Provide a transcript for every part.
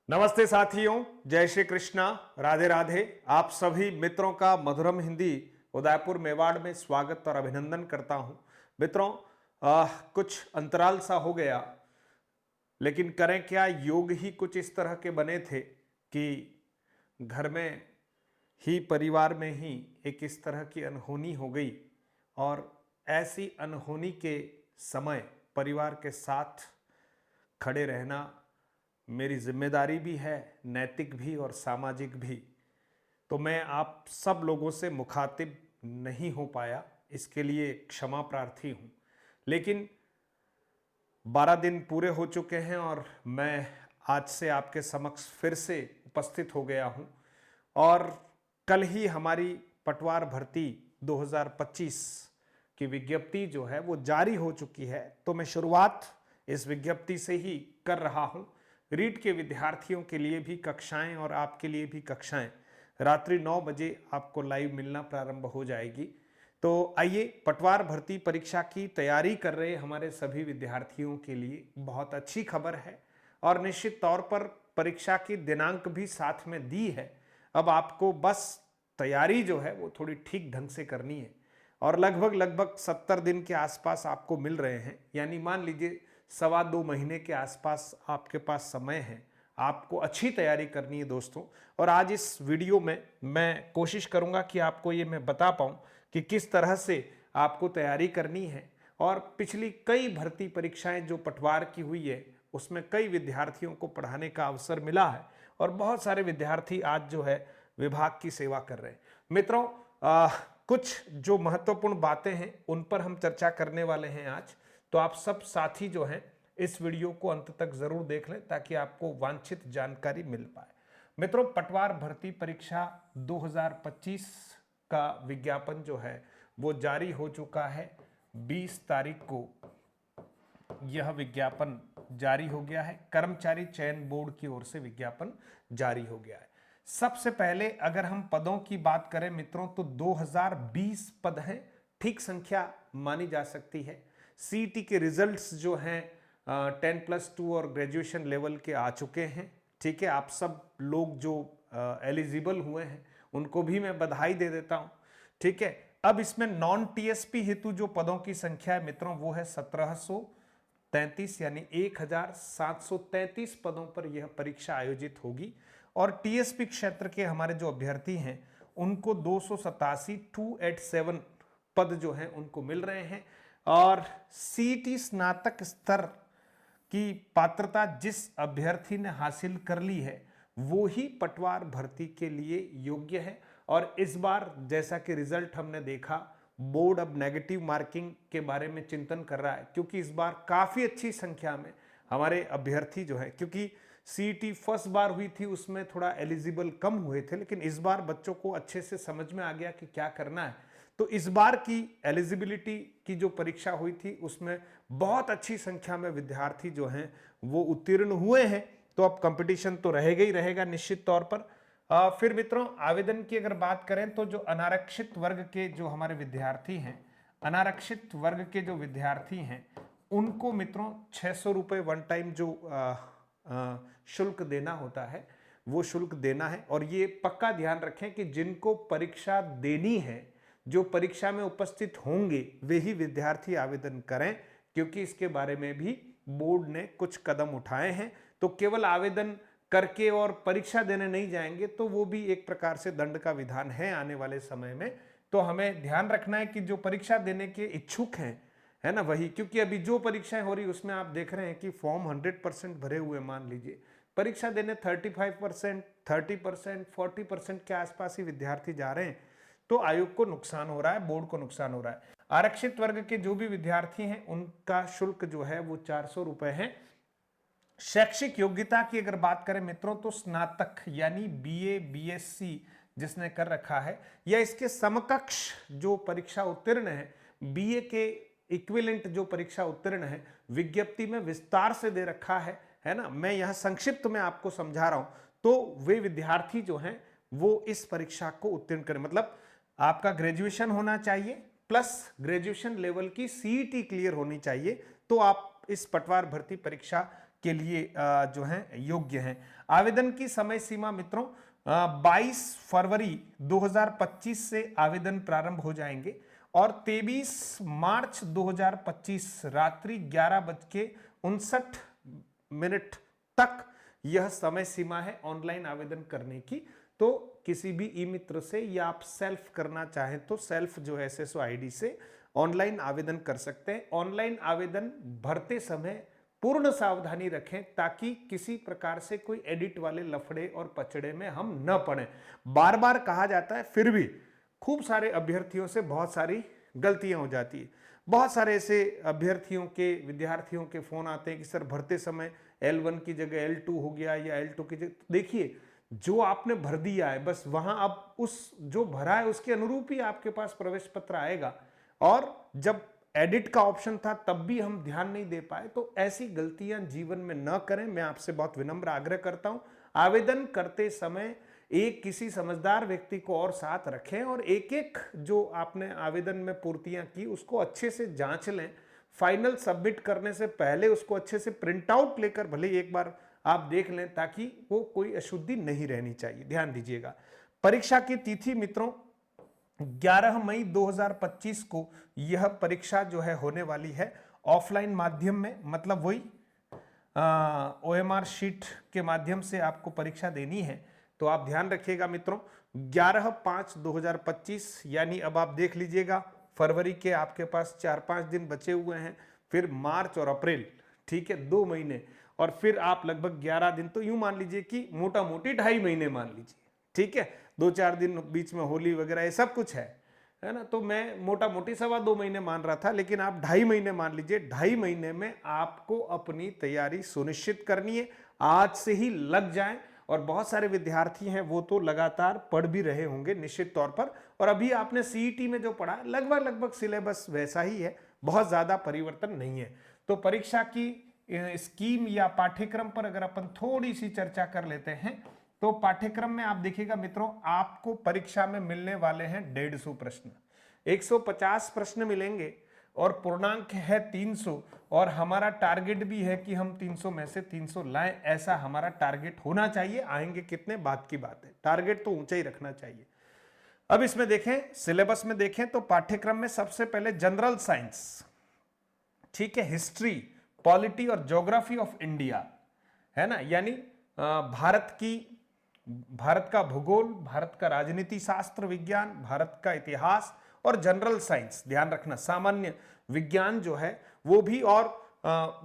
नमस्ते साथियों, जय श्री कृष्णा, राधे राधे। आप सभी मित्रों का मधुरम हिंदी उदयपुर मेवाड़ में स्वागत और अभिनंदन करता हूं। मित्रों, कुछ अंतराल सा हो गया, लेकिन करें क्या, योग ही कुछ इस तरह के बने थे कि घर में ही, परिवार में ही एक इस तरह की अनहोनी हो गई। और ऐसी अनहोनी के समय परिवार के साथ खड़े रहना मेरी जिम्मेदारी भी है, नैतिक भी और सामाजिक भी। तो मैं आप सब लोगों से मुखातिब नहीं हो पाया, इसके लिए क्षमा प्रार्थी हूं। लेकिन 12 दिन पूरे हो चुके हैं और मैं आज से आपके समक्ष फिर से उपस्थित हो गया हूं। और कल ही हमारी पटवार भर्ती 2025 की विज्ञप्ति जो है वो जारी हो चुकी है। तो मैं शुरुआत इस विज्ञप्ति से ही कर रहा हूं। रीट के विद्यार्थियों के लिए भी कक्षाएं और आपके लिए भी कक्षाएं रात्रि 9 बजे आपको लाइव मिलना प्रारंभ हो जाएगी। तो आइए, पटवार भर्ती परीक्षा की तैयारी कर रहे हमारे सभी विद्यार्थियों के लिए बहुत अच्छी खबर है और निश्चित तौर पर परीक्षा की दिनांक भी साथ में दी है। अब आपको बस तैयारी जो है वो थोड़ी ठीक ढंग से करनी है और लगभग 70 दिन के आसपास आपको मिल रहे हैं, यानी मान लीजिए 2.25 महीने के आसपास आपके पास समय है। आपको अच्छी तैयारी करनी है दोस्तों। और आज इस वीडियो में मैं कोशिश करूंगा कि आपको ये मैं बता पाऊं कि किस तरह से आपको तैयारी करनी है। और पिछली कई भर्ती परीक्षाएं जो पटवार की हुई है उसमें कई विद्यार्थियों को पढ़ाने का अवसर मिला है और बहुत सारे विद्यार्थी आज जो है विभाग की सेवा कर रहे हैं। मित्रों, कुछ जो महत्वपूर्ण बातें हैं उन पर हम चर्चा करने वाले हैं आज। तो आप सब साथी जो हैं इस वीडियो को अंत तक जरूर देख लें ताकि आपको वांछित जानकारी मिल पाए। मित्रों, पटवार भर्ती परीक्षा 2025 का विज्ञापन जो है वो जारी हो चुका है। 20 तारीख को यह विज्ञापन जारी हो गया है। कर्मचारी चयन बोर्ड की ओर से विज्ञापन जारी हो गया है। सबसे पहले अगर हम पदों की बात करें मित्रों, तो 2020 पद हैं। ठीक संख्या मानी जा सकती है। सीईटी के रिजल्ट्स जो हैं 10+2 और ग्रेजुएशन लेवल के आ चुके हैं। ठीक है, आप सब लोग जो एलिजिबल हुए हैं उनको भी मैं बधाई दे देता हूं। ठीक है, अब इसमें नॉन टीएसपी हेतु जो पदों की संख्या है मित्रों वो है 1733, यानी 1733 पदों पर यह परीक्षा आयोजित होगी। और टीएसपी क्षेत्र के हमारे जो अभ्यर्थी हैं उनको 287 पद जो हैं उनको मिल रहे हैं। और सीईटी स्नातक स्तर की पात्रता जिस अभ्यर्थी ने हासिल कर ली है वो ही पटवार भर्ती के लिए योग्य है। और इस बार जैसा कि रिजल्ट हमने देखा, बोर्ड अब नेगेटिव मार्किंग के बारे में चिंतन कर रहा है, क्योंकि इस बार काफी अच्छी संख्या में हमारे अभ्यर्थी जो है, क्योंकि सीईटी फर्स्ट बार हुई थी उसमें थोड़ा एलिजिबल कम हुए थे, लेकिन इस बार बच्चों को अच्छे से समझ में आ गया कि क्या करना है। तो इस बार की एलिजिबिलिटी की जो परीक्षा हुई थी उसमें बहुत अच्छी संख्या में विद्यार्थी जो हैं वो उत्तीर्ण हुए हैं। तो अब कंपटीशन तो रहेगा ही रहेगा निश्चित तौर पर। फिर मित्रों, आवेदन की अगर बात करें तो जो अनारक्षित वर्ग के जो हमारे विद्यार्थी हैं, अनारक्षित वर्ग के जो विद्यार्थी हैं उनको मित्रों 600 रुपये वन टाइम जो शुल्क देना होता है वो शुल्क देना है। और ये पक्का ध्यान रखें कि जिनको परीक्षा देनी है, जो परीक्षा में उपस्थित होंगे वे ही विद्यार्थी आवेदन करें, क्योंकि इसके बारे में भी बोर्ड ने कुछ कदम उठाए हैं। तो केवल आवेदन करके और परीक्षा देने नहीं जाएंगे तो वो भी एक प्रकार से दंड का विधान है आने वाले समय में। तो हमें ध्यान रखना है कि जो परीक्षा देने के इच्छुक हैं, है ना, वही, क्योंकि अभी जो परीक्षाएं हो रही उसमें आप देख रहे हैं कि फॉर्म 100% भरे हुए, मान लीजिए परीक्षा देने 35%, 30%, 40% के आसपास ही विद्यार्थी जा रहे हैं। तो आयोग को नुकसान हो रहा है, बोर्ड को नुकसान हो रहा है। आरक्षित वर्ग के जो भी विद्यार्थी हैं उनका शुल्क जो है वो 400 रुपए है। शैक्षिक योग्यता की अगर बात करें मित्रों तो स्नातक यानी बीए, बीएससी जिसने कर रखा है या इसके समकक्ष जो परीक्षा उत्तीर्ण है, बीए के इक्विवेलेंट जो परीक्षा उत्तीर्ण है, विज्ञप्ति में विस्तार से दे रखा है ना। मैं यहां संक्षिप्त में आपको समझा रहा हूं। तो वे विद्यार्थी जो हैं वो इस परीक्षा को उत्तीर्ण करें। मतलब आपका ग्रेजुएशन होना चाहिए प्लस ग्रेजुएशन लेवल की सीईटी क्लियर होनी चाहिए, तो आप इस पटवार भर्ती परीक्षा के लिए जो है योग्य हैं। आवेदन की समय सीमा मित्रों 22 फरवरी 2025 से आवेदन प्रारंभ हो जाएंगे और 23 मार्च 2025 रात्रि 11:59 तक यह समय सीमा है ऑनलाइन आवेदन करने की। तो किसी भी ई मित्र से या आप सेल्फ करना चाहें तो सेल्फ जो है SSO ID से ऑनलाइन आवेदन कर सकते हैं। ऑनलाइन आवेदन भरते समय पूर्ण सावधानी रखें ताकि किसी प्रकार से कोई एडिट वाले लफड़े और पचड़े में हम न पड़े। बार बार कहा जाता है, फिर भी खूब सारे अभ्यर्थियों से बहुत सारी गलतियां हो जाती है। बहुत सारे ऐसे अभ्यर्थियों के विद्यार्थियों के फोन आते हैं कि सर भरते समय L1 की जगह L2 हो गया या L2 की जगह। देखिए, जो आपने भर दिया है बस वहां अब उस जो भरा है उसके अनुरूप ही आपके पास प्रवेश पत्र आएगा। और जब एडिट का ऑप्शन था तब भी हम ध्यान नहीं दे पाए। तो ऐसी गलतियां जीवन में न करें, मैं आपसे बहुत विनम्र आग्रह करता हूं। आवेदन करते समय एक किसी समझदार व्यक्ति को और साथ रखें और एक एक जो आपने आवेदन में पूर्तियां की उसको अच्छे से जांच लें। फाइनल सबमिट करने से पहले उसको अच्छे से प्रिंट आउट लेकर भले एक बार आप देख लें ताकि वो कोई अशुद्धि नहीं रहनी चाहिए। ध्यान दीजिएगा। परीक्षा की तिथि मित्रों 11 मई 2025 को यह परीक्षा जो है होने वाली है ऑफलाइन माध्यम में, मतलब वही OMR शीट के माध्यम से आपको परीक्षा देनी है। तो आप ध्यान रखिएगा मित्रों, 11/5/2025 यानी अब आप देख लीजिएगा फरवरी के आपके पास 4-5 दिन बचे हुए हैं, फिर मार्च और अप्रैल, ठीक है 2 महीने, और फिर आप लगभग 11 दिन, तो यूं मान लीजिए कि मोटा मोटी 2.5 महीने मान लीजिए, ठीक है। 2-4 दिन बीच में होली वगैरह ये सब कुछ है ना। तो मैं मोटा मोटी 2.25 महीने मान रहा था, लेकिन आप 2.5 महीने मान लीजिए। 2.5 महीने में आपको अपनी तैयारी सुनिश्चित करनी है, आज से ही लग जाएं। और बहुत सारे विद्यार्थी हैं वो तो लगातार पढ़ भी रहे होंगे निश्चित तौर पर। और अभी आपने CET में जो पढ़ा लगभग सिलेबस वैसा ही है, बहुत ज्यादा परिवर्तन नहीं है। तो परीक्षा की स्कीम या पाठ्यक्रम पर अगर अपन थोड़ी सी चर्चा कर लेते हैं तो पाठ्यक्रम में आप देखिएगा मित्रों, आपको परीक्षा में मिलने वाले हैं 150 प्रश्न, 150 प्रश्न मिलेंगे और पूर्णांक है 300। और हमारा टारगेट भी है कि हम 300 में से 300 लाएं, ऐसा हमारा टारगेट होना चाहिए। आएंगे कितने बात की बात है, टारगेट तो ऊंचा ही रखना चाहिए। अब इसमें देखें, सिलेबस में देखें तो पाठ्यक्रम में सबसे पहले जनरल साइंस, ठीक है, हिस्ट्री, पॉलिटी और ज्योग्राफी ऑफ इंडिया, है ना, यानी भारत का भूगोल, भारत का राजनीति शास्त्र विज्ञान, भारत का इतिहास और जनरल साइंस। ध्यान रखना सामान्य विज्ञान जो है वो भी। और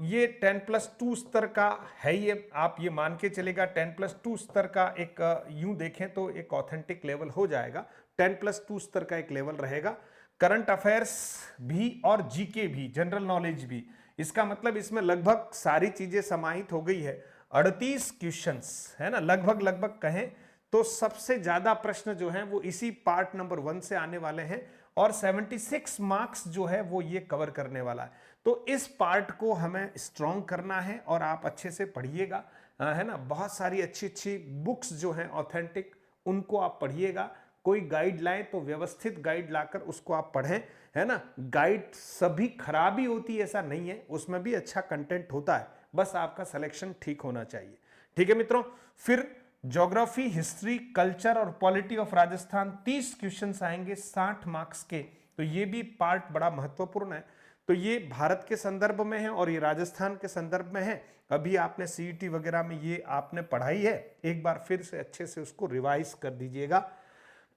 ये 10+2 स्तर का है, ये आप ये मान के चलेगा 10+2 स्तर का एक यूं देखें तो एक ऑथेंटिक लेवल हो जाएगा। 10+2 स्तर का एक लेवल रहेगा। करंट अफेयर्स भी और GK भी, जनरल नॉलेज भी। इसका मतलब इसमें लगभग सारी चीजें समाहित हो गई है। 38 क्वेश्चंस है ना, लगभग कहें तो सबसे ज्यादा प्रश्न जो हैं वो इसी पार्ट नंबर 1 से आने वाले हैं और 76 मार्क्स जो है वो ये कवर करने वाला है। तो इस पार्ट को हमें स्ट्रॉन्ग करना है और आप अच्छे से पढ़िएगा, है ना। बहुत सारी अच्छी बुक्स जो हैं ऑथेंटिक, उनको आप पढ़िएगा। कोई गाइड लाएं तो व्यवस्थित गाइड लाकर उसको आप पढ़ें, है ना। गाइड सभी खराब ही होती है ऐसा नहीं है, उसमें भी अच्छा कंटेंट होता है, बस आपका सिलेक्शन ठीक होना चाहिए। ठीक है मित्रों। फिर ज्योग्राफी, हिस्ट्री, कल्चर और पॉलिटी ऑफ राजस्थान 30 क्वेश्चंस आएंगे 60 मार्क्स के। तो ये भी पार्ट बड़ा महत्वपूर्ण है। तो ये भारत के संदर्भ में है और ये राजस्थान के संदर्भ में है। अभी आपने CET वगैरह में ये आपने पढ़ाई है, एक बार फिर से अच्छे से उसको रिवाइज कर दीजिएगा,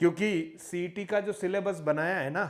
क्योंकि CET का जो सिलेबस बनाया है ना,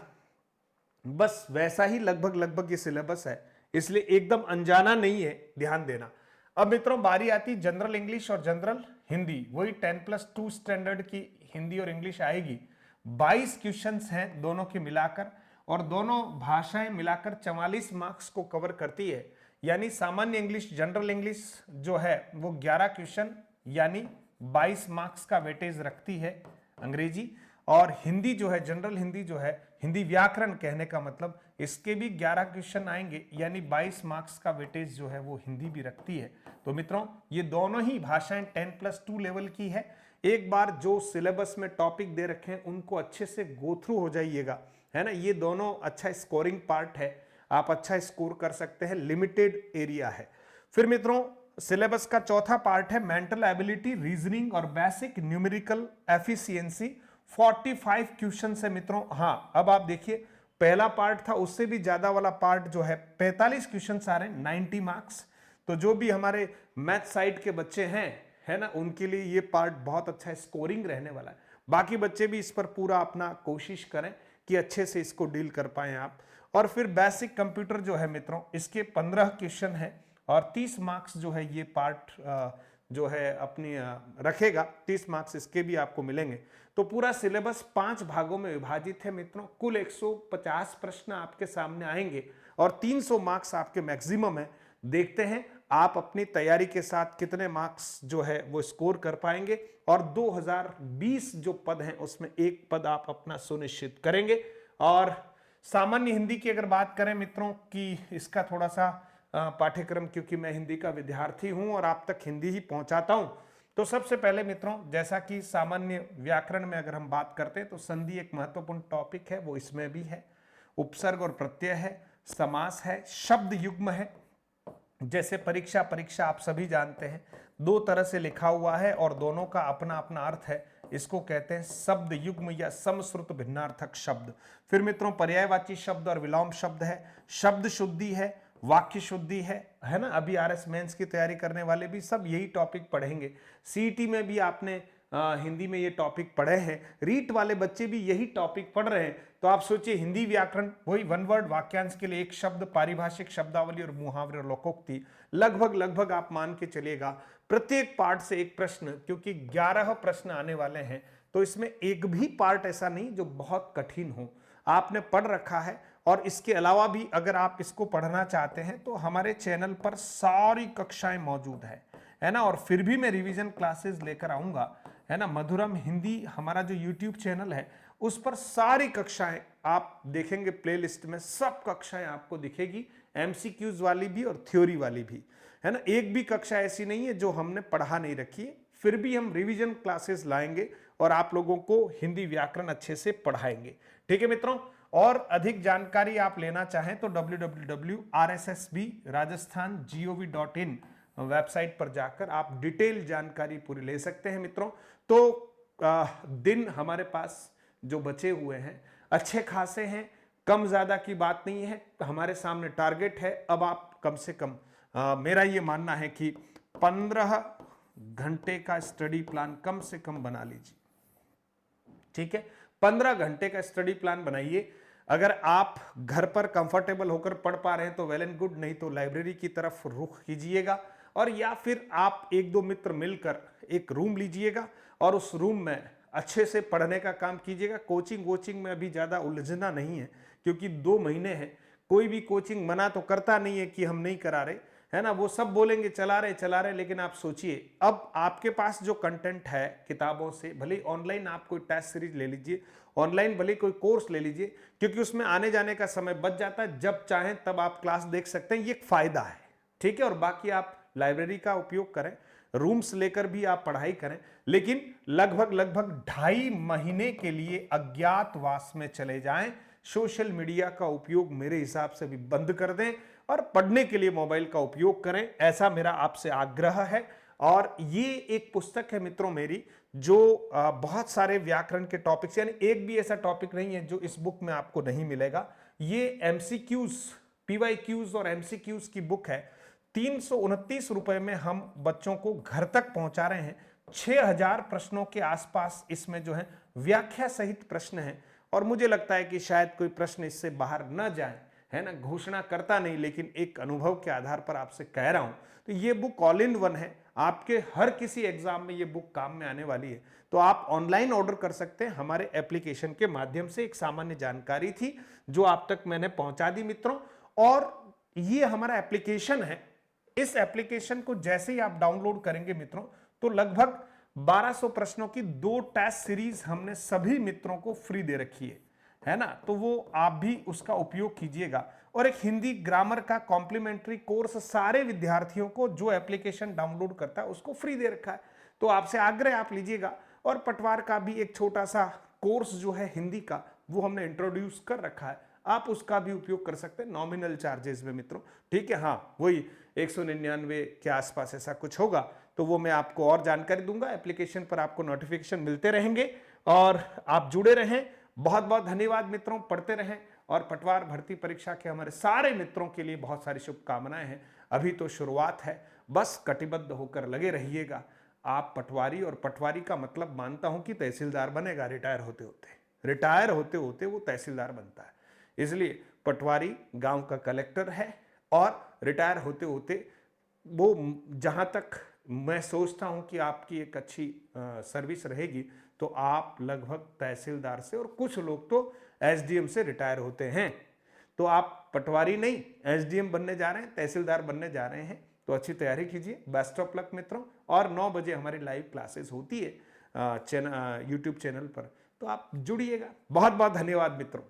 बस वैसा ही लगभग ये सिलेबस है, इसलिए एकदम अनजाना नहीं है, ध्यान देना। अब मित्रों बारी आती जनरल इंग्लिश और जनरल हिंदी, वही 10+2 स्टैंडर्ड की हिंदी और इंग्लिश आएगी। 22 क्वेश्चंस हैं दोनों के मिलाकर और दोनों भाषाएं मिलाकर 44 मार्क्स को कवर करती है। यानी सामान्य इंग्लिश, जनरल इंग्लिश जो है वो 11 क्वेश्चन यानी 22 मार्क्स का वेटेज रखती है अंग्रेजी, और हिंदी जो है, जनरल हिंदी जो है, हिंदी व्याकरण कहने का मतलब, इसके भी 11 क्वेश्चन आएंगे यानी 22 मार्क्स का वेटेज जो है वो हिंदी भी रखती है। तो मित्रों ये दोनों ही भाषाएं 10+2 लेवल की है। एक बार जो सिलेबस में टॉपिक दे रखे हैं उनको अच्छे से गो थ्रू हो जाइएगा, है ना। ये दोनों अच्छा स्कोरिंग पार्ट है, आप अच्छा स्कोर कर सकते हैं, लिमिटेड एरिया है। फिर मित्रों सिलेबस का चौथा पार्ट है मेंटल एबिलिटी, रीजनिंग और बेसिक न्यूमेरिकल एफिशिएंसी। 45 क्वेश्चन है मित्रों। हाँ, अब आप देखिए, पहला पार्ट था, उससे भी ज्यादा वाला पार्ट जो है 45 क्वेश्चन आ रहे हैं, 90 मार्क्स। तो जो भी हमारे मैथ साइड के बच्चे हैं, है ना, उनके लिए ये पार्ट बहुत अच्छा स्कोरिंग रहने वाला है। बाकी बच्चे भी इस पर पूरा अपना कोशिश करें कि अच्छे से इसको डील कर पाए आप। और फिर बेसिक कंप्यूटर जो है मित्रों, इसके 15 क्वेश्चन है और 30 मार्क्स जो है ये पार्ट जो है अपनी रखेगा। 30 मार्क्स इसके भी आपको मिलेंगे। तो पूरा सिलेबस 5 भागों में विभाजित है मित्रों। कुल 150 प्रश्न आपके सामने आएंगे और 300 मार्क्स आपके मैक्सिमम है। देखते हैं आप अपनी तैयारी के साथ कितने मार्क्स जो है वो स्कोर कर पाएंगे और 2020 जो पद हैं उसमें एक पद आप अपना सुनिश्चित करेंगे। और सामान्य हिंदी की अगर बात करें मित्रों कि इसका थोड़ा सा पाठ्यक्रम, क्योंकि मैं हिंदी का विद्यार्थी हूं और आप तक हिंदी ही पहुंचाता हूं, तो सबसे पहले मित्रों, जैसा कि सामान्य व्याकरण में अगर हम बात करते हैं तो संधि एक महत्वपूर्ण टॉपिक है, वो इसमें भी है। उपसर्ग और प्रत्यय है, समास है, शब्द युग्म है। जैसे परीक्षा परीक्षा आप सभी जानते हैं, दो तरह से लिखा हुआ है और दोनों का अपना अपना अर्थ है। इसको कहते हैं शब्द युग्म या समश्रुत भिन्नार्थक शब्द। फिर मित्रों पर्यायवाची शब्द और विलोम शब्द है, शब्द शुद्धि है, वाक्य शुद्धि है ना। अभी आरएस मेंस की तैयारी करने वाले भी सब यही टॉपिक पढ़ेंगे। सीईटी में भी आपने हिंदी में ये टॉपिक पढ़े हैं, रीट वाले बच्चे भी यही टॉपिक पढ़ रहे हैं। तो आप सोचिए, हिंदी व्याकरण वही वन वर्ड वाक्यांश के लिए एक शब्द, पारिभाषिक शब्दावली और मुहावरे और लोकोक्ति, लगभग आप मान के चलिएगा प्रत्येक पार्ट से एक प्रश्न, क्योंकि 11 प्रश्न आने वाले हैं तो इसमें एक भी पार्ट ऐसा नहीं जो बहुत कठिन हो। आपने पढ़ रखा है। और इसके अलावा भी अगर आप इसको पढ़ना चाहते हैं तो हमारे चैनल पर सारी कक्षाएं मौजूद है ना। और फिर भी मैं रिवीजन क्लासेस लेकर आऊंगा, है ना। मधुरम हिंदी हमारा जो यूट्यूब चैनल है उस पर सारी कक्षाएं आप देखेंगे, प्लेलिस्ट में सब कक्षाएं आपको दिखेगी, एमसीक्यूज वाली भी और थ्योरी वाली भी, है ना। एक भी कक्षा ऐसी नहीं है जो हमने पढ़ा नहीं रखी है। फिर भी हम रिवीजन क्लासेस लाएंगे और आप लोगों को हिंदी व्याकरण अच्छे से पढ़ाएंगे। ठीक है मित्रों। और अधिक जानकारी आप लेना चाहें तो www.rssbrajasthan.gov.in वेबसाइट पर जाकर आप डिटेल जानकारी पूरी ले सकते हैं मित्रों। तो दिन हमारे पास जो बचे हुए हैं अच्छे खासे हैं, कम ज्यादा की बात नहीं है। हमारे सामने टारगेट है। अब आप कम से कम मेरा ये मानना है कि 15 घंटे का स्टडी प्लान कम से कम बना लीजिए। ठीक है, 15 घंटे का स्टडी प्लान बनाइए। अगर आप घर पर कंफर्टेबल होकर पढ़ पा रहे हैं तो वेल एंड गुड, नहीं तो लाइब्रेरी की तरफ रुख कीजिएगा। और या फिर आप एक दो मित्र मिलकर एक रूम लीजिएगा और उस रूम में अच्छे से पढ़ने का काम कीजिएगा। कोचिंग वोचिंग में अभी ज़्यादा उलझना नहीं है, क्योंकि 2 महीने हैं। कोई भी कोचिंग मना तो करता नहीं है कि हम नहीं करा रहे, है ना। वो सब बोलेंगे चला रहे, लेकिन आप सोचिए, अब आपके पास जो कंटेंट है किताबों से, भले ऑनलाइन आप कोई टेस्ट सीरीज ले लीजिए, ऑनलाइन भले कोई कोर्स ले लीजिए, क्योंकि उसमें आने जाने का समय बच जाता है। जब चाहें तब आप क्लास देख सकते हैं, ये एक फायदा है। ठीक है। और बाकी आप लाइब्रेरी का उपयोग करें, रूम्स लेकर भी आप पढ़ाई करें, लेकिन लगभग 2.5 महीने के लिए अज्ञातवास में चले जाएं। सोशल मीडिया का उपयोग मेरे हिसाब से भी बंद कर दें और पढ़ने के लिए मोबाइल का उपयोग करें, ऐसा मेरा आपसे आग्रह है। और ये एक पुस्तक है मित्रों मेरी, जो बहुत सारे व्याकरण के टॉपिक्स, यानी एक भी ऐसा टॉपिक नहीं है जो इस बुक में आपको नहीं मिलेगा। ये एमसीक्यूज, पीवाईक्यूज और एमसीक्यूज की बुक है। 329 रुपए में हम बच्चों को घर तक पहुंचा रहे हैं। 6000 प्रश्नों के आसपास इसमें जो है व्याख्या सहित प्रश्न है। और मुझे लगता है कि शायद कोई प्रश्न इससे बाहर न जाए, है ना। घोषणा करता नहीं, लेकिन एक अनुभव के आधार पर आपसे कह रहा हूं। तो ये बुक ऑल इन वन है, आपके हर किसी एग्जाम में ये बुक काम में आने वाली है। तो आप ऑनलाइन ऑर्डर कर सकते हैं हमारे एप्लीकेशन के माध्यम से। एक सामान्य जानकारी थी जो आप तक मैंने पहुंचा दी मित्रों। और ये हमारा एप्लीकेशन है, इस एप्लीकेशन को जैसे ही आप डाउनलोड करेंगे मित्रों, तो लगभग 1200 प्रश्नों की 2 टेस्ट सीरीज हमने सभी मित्रों को फ्री दे रखी है ना। तो वो आप भी उसका उपयोग कीजिएगा। और एक हिंदी ग्रामर का कॉम्प्लीमेंट्री कोर्स सारे विद्यार्थियों को जो एप्लीकेशन डाउनलोड करता है उसको फ्री दे रखा है। तो आपसे आग्रह आप लीजिएगा। और पटवार का भी एक छोटा सा कोर्स जो है हिंदी का, वो हमने इंट्रोड्यूस कर रखा है। आप उसका भी उपयोग कर सकते हैं नॉमिनल चार्जेस में मित्रों। ठीक है, हाँ वही 199 के आसपास ऐसा कुछ होगा, तो वो मैं आपको और जानकारी दूंगा। एप्लीकेशन पर आपको नोटिफिकेशन मिलते रहेंगे और आप जुड़े रहें। बहुत बहुत धन्यवाद मित्रों, पढ़ते रहें और पटवार भर्ती परीक्षा के हमारे सारे मित्रों के लिए बहुत सारी शुभकामनाएं हैं। अभी तो शुरुआत है, बस कटिबद्ध होकर लगे रहिएगा। आप पटवारी, और पटवारी का मतलब मानता हूं कि तहसीलदार बनेगा रिटायर होते होते वो तहसीलदार बनता है। इसलिए पटवारी गांव का कलेक्टर है और रिटायर होते होते वो, जहां तक मैं सोचता हूं कि आपकी एक अच्छी सर्विस रहेगी, तो आप लगभग तहसीलदार से, और कुछ लोग तो एसडीएम से रिटायर होते हैं। तो आप पटवारी नहीं एसडीएम बनने जा रहे हैं, तहसीलदार बनने जा रहे हैं, तो अच्छी तैयारी कीजिए। बेस्ट ऑफ लक मित्रों। और 9 बजे हमारी लाइव क्लासेस होती है यूट्यूब चैनल पर, तो आप जुड़िएगा। बहुत बहुत धन्यवाद मित्रों।